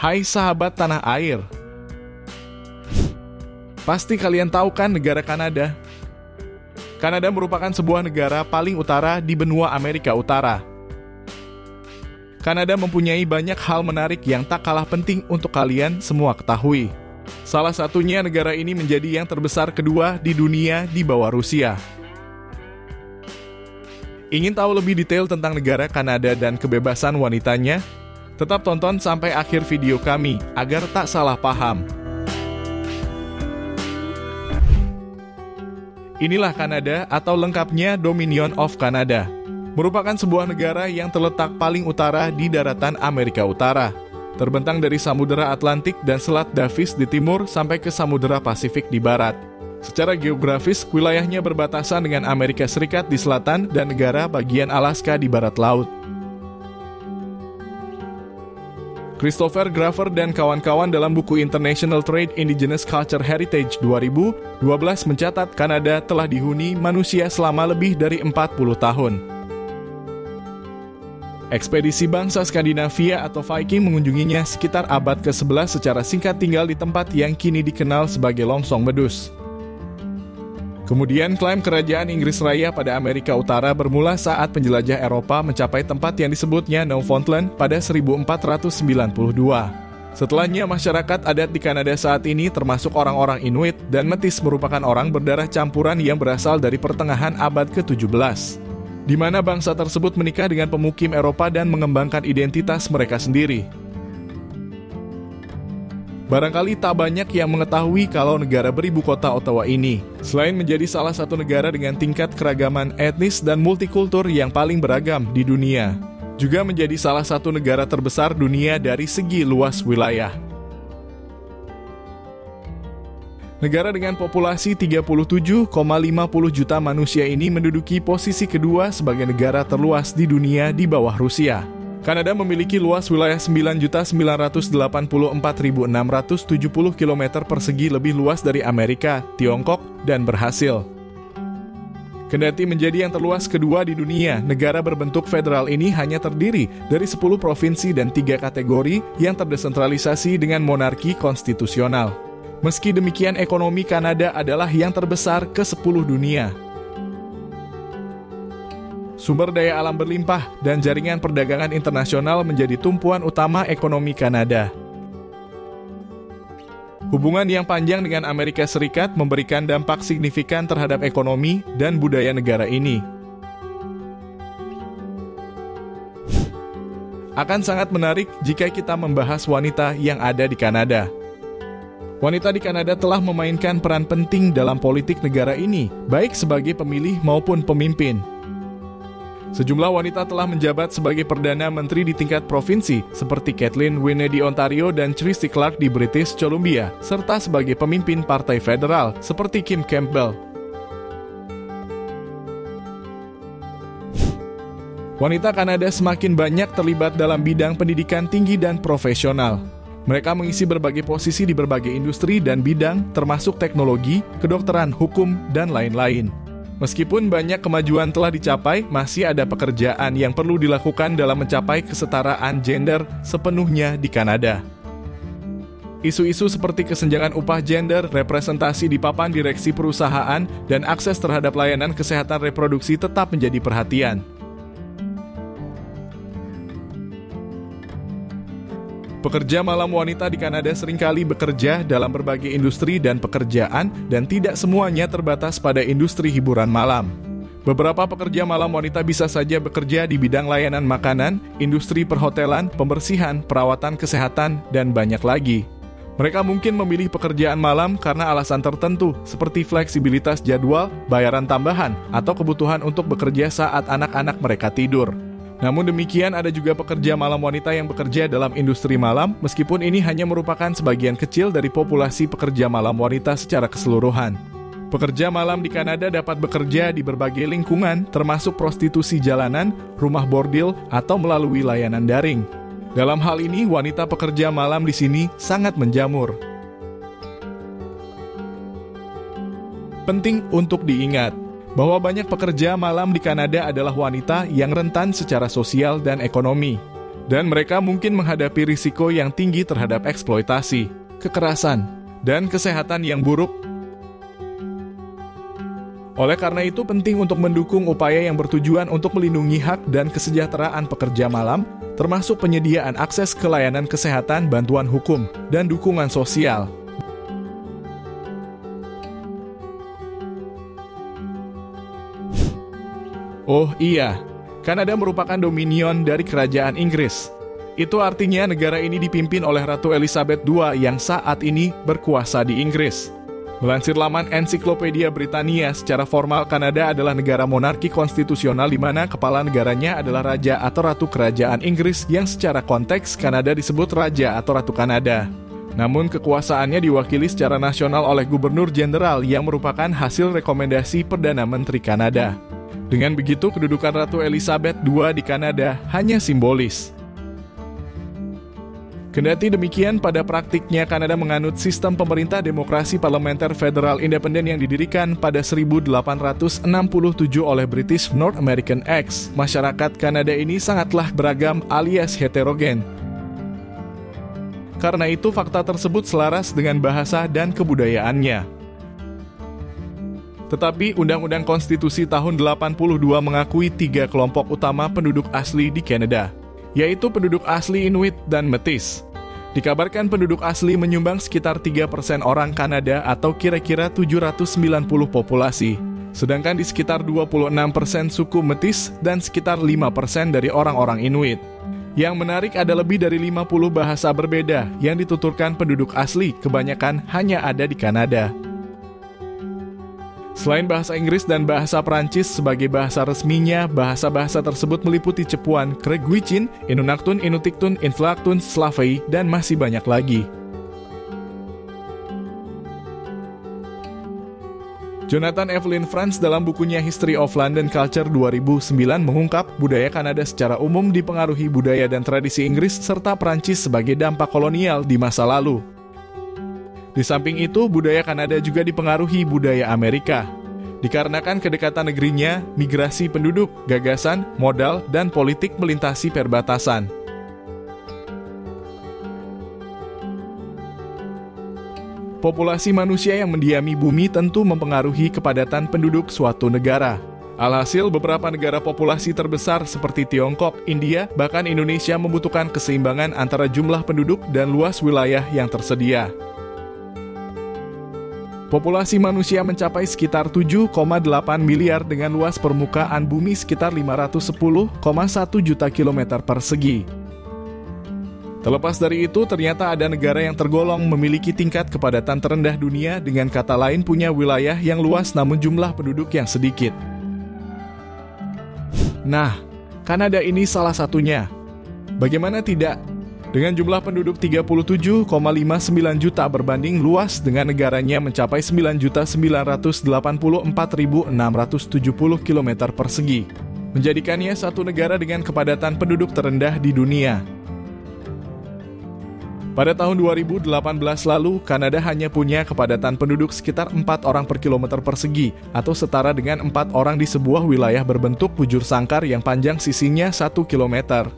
Hai sahabat tanah air. Pasti kalian tahu kan negara Kanada? Kanada merupakan sebuah negara paling utara di benua Amerika Utara. Kanada mempunyai banyak hal menarik yang tak kalah penting untuk kalian semua ketahui. Salah satunya negara ini menjadi yang terbesar kedua di dunia di bawah Rusia. Ingin tahu lebih detail tentang negara Kanada dan kebebasan wanitanya? Tetap tonton sampai akhir video kami agar tak salah paham. Inilah Kanada atau lengkapnya Dominion of Canada. Merupakan sebuah negara yang terletak paling utara di daratan Amerika Utara. Terbentang dari Samudera Atlantik dan Selat Davis di timur sampai ke Samudera Pasifik di barat. Secara geografis, wilayahnya berbatasan dengan Amerika Serikat di selatan dan negara bagian Alaska di barat laut. Christopher Graver dan kawan-kawan dalam buku International Trade Indigenous Culture Heritage 2012 mencatat Kanada telah dihuni manusia selama lebih dari 40 tahun. Ekspedisi bangsa Skandinavia atau Viking mengunjunginya sekitar abad ke-11 secara singkat tinggal di tempat yang kini dikenal sebagai Longsong Medus. Kemudian klaim kerajaan Inggris Raya pada Amerika Utara bermula saat penjelajah Eropa mencapai tempat yang disebutnya Newfoundland pada 1492. Setelahnya masyarakat adat di Kanada saat ini termasuk orang-orang Inuit dan Metis merupakan orang berdarah campuran yang berasal dari pertengahan abad ke-17. Di mana bangsa tersebut menikah dengan pemukim Eropa dan mengembangkan identitas mereka sendiri. Barangkali tak banyak yang mengetahui kalau negara beribu kota Ottawa ini, selain menjadi salah satu negara dengan tingkat keragaman etnis dan multikultur yang paling beragam di dunia, juga menjadi salah satu negara terbesar dunia dari segi luas wilayah. Negara dengan populasi 37,50 juta manusia ini menduduki posisi kedua sebagai negara terluas di dunia di bawah Rusia. Kanada memiliki luas wilayah 9.984.670 km persegi lebih luas dari Amerika, Tiongkok, dan berhasil. Kendati menjadi yang terluas kedua di dunia, negara berbentuk federal ini hanya terdiri dari 10 provinsi dan 3 kategori yang terdesentralisasi dengan monarki konstitusional. Meski demikian, ekonomi Kanada adalah yang terbesar ke-10 dunia. Sumber daya alam berlimpah dan jaringan perdagangan internasional menjadi tumpuan utama ekonomi Kanada. Hubungan yang panjang dengan Amerika Serikat memberikan dampak signifikan terhadap ekonomi dan budaya negara ini. Akan sangat menarik jika kita membahas wanita yang ada di Kanada. Wanita di Kanada telah memainkan peran penting dalam politik negara ini, baik sebagai pemilih maupun pemimpin. Sejumlah wanita telah menjabat sebagai Perdana Menteri di tingkat provinsi, seperti Kathleen Wynne di Ontario dan Christy Clark di British Columbia, serta sebagai pemimpin partai federal, seperti Kim Campbell. Wanita Kanada semakin banyak terlibat dalam bidang pendidikan tinggi dan profesional. Mereka mengisi berbagai posisi di berbagai industri dan bidang, termasuk teknologi, kedokteran, hukum, dan lain-lain. Meskipun banyak kemajuan telah dicapai, masih ada pekerjaan yang perlu dilakukan dalam mencapai kesetaraan gender sepenuhnya di Kanada. Isu-isu seperti kesenjangan upah gender, representasi di papan direksi perusahaan, dan akses terhadap layanan kesehatan reproduksi tetap menjadi perhatian. Pekerja malam wanita di Kanada seringkali bekerja dalam berbagai industri dan pekerjaan dan tidak semuanya terbatas pada industri hiburan malam. Beberapa pekerja malam wanita bisa saja bekerja di bidang layanan makanan, industri perhotelan, pembersihan, perawatan kesehatan, dan banyak lagi. Mereka mungkin memilih pekerjaan malam karena alasan tertentu seperti fleksibilitas jadwal, bayaran tambahan, atau kebutuhan untuk bekerja saat anak-anak mereka tidur. Namun demikian, ada juga pekerja malam wanita yang bekerja dalam industri malam, meskipun ini hanya merupakan sebagian kecil dari populasi pekerja malam wanita secara keseluruhan. Pekerja malam di Kanada dapat bekerja di berbagai lingkungan, termasuk prostitusi jalanan, rumah bordil, atau melalui layanan daring. Dalam hal ini, wanita pekerja malam di sini sangat menjamur. Penting untuk diingat bahwa banyak pekerja malam di Kanada adalah wanita yang rentan secara sosial dan ekonomi. Dan mereka mungkin menghadapi risiko yang tinggi terhadap eksploitasi, kekerasan, dan kesehatan yang buruk. Oleh karena itu penting untuk mendukung upaya yang bertujuan untuk melindungi hak dan kesejahteraan pekerja malam, termasuk penyediaan akses ke layanan kesehatan, bantuan hukum, dan dukungan sosial. Oh iya, Kanada merupakan dominion dari Kerajaan Inggris. Itu artinya negara ini dipimpin oleh Ratu Elizabeth II yang saat ini berkuasa di Inggris. Melansir laman Ensiklopedia Britania, secara formal Kanada adalah negara monarki konstitusional di mana kepala negaranya adalah Raja atau Ratu Kerajaan Inggris yang secara konteks Kanada disebut Raja atau Ratu Kanada. Namun kekuasaannya diwakili secara nasional oleh Gubernur Jenderal yang merupakan hasil rekomendasi Perdana Menteri Kanada. Dengan begitu, kedudukan Ratu Elizabeth II di Kanada hanya simbolis. Kendati demikian, pada praktiknya Kanada menganut sistem pemerintah demokrasi parlementer federal independen yang didirikan pada 1867 oleh British North American Acts. Masyarakat Kanada ini sangatlah beragam alias heterogen. Karena itu, fakta tersebut selaras dengan bahasa dan kebudayaannya. Tetapi Undang-Undang Konstitusi tahun 82 mengakui 3 kelompok utama penduduk asli di Kanada, yaitu penduduk asli Inuit dan Métis. Dikabarkan penduduk asli menyumbang sekitar 3% orang Kanada atau kira-kira 790 populasi. Sedangkan di sekitar 26% suku Métis dan sekitar 5% dari orang-orang Inuit. Yang menarik ada lebih dari 50 bahasa berbeda yang dituturkan penduduk asli, kebanyakan hanya ada di Kanada. Selain bahasa Inggris dan bahasa Prancis sebagai bahasa resminya, bahasa-bahasa tersebut meliputi Cepuan, Craiquichin, Inunaktun, Inuktitut, Inflaktun, Slavey, dan masih banyak lagi. Jonathan Evelyn Franz dalam bukunya History of London Culture 2009 mengungkap budaya Kanada secara umum dipengaruhi budaya dan tradisi Inggris serta Prancis sebagai dampak kolonial di masa lalu. Di samping itu, budaya Kanada juga dipengaruhi budaya Amerika. Dikarenakan kedekatan negerinya, migrasi penduduk, gagasan, modal, dan politik melintasi perbatasan. Populasi manusia yang mendiami bumi tentu mempengaruhi kepadatan penduduk suatu negara. Alhasil, beberapa negara populasi terbesar seperti Tiongkok, India, bahkan Indonesia membutuhkan keseimbangan antara jumlah penduduk dan luas wilayah yang tersedia. Populasi manusia mencapai sekitar 7,8 miliar dengan luas permukaan bumi sekitar 510,1 juta kilometer persegi. Terlepas dari itu, ternyata ada negara yang tergolong memiliki tingkat kepadatan terendah dunia, dengan kata lain punya wilayah yang luas namun jumlah penduduk yang sedikit. Nah, Kanada ini salah satunya. Bagaimana tidak? Dengan jumlah penduduk 37,59 juta berbanding luas dengan negaranya mencapai 9.984.670 km persegi, menjadikannya satu negara dengan kepadatan penduduk terendah di dunia. Pada tahun 2018 lalu, Kanada hanya punya kepadatan penduduk sekitar 4 orang per kilometer persegi, atau setara dengan 4 orang di sebuah wilayah berbentuk bujur sangkar yang panjang sisinya 1 kilometer.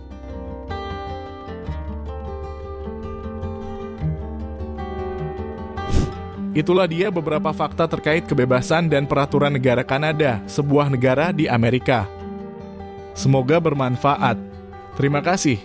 Itulah dia beberapa fakta terkait kebebasan dan peraturan negara Kanada, sebuah negara di Amerika. Semoga bermanfaat. Terima kasih.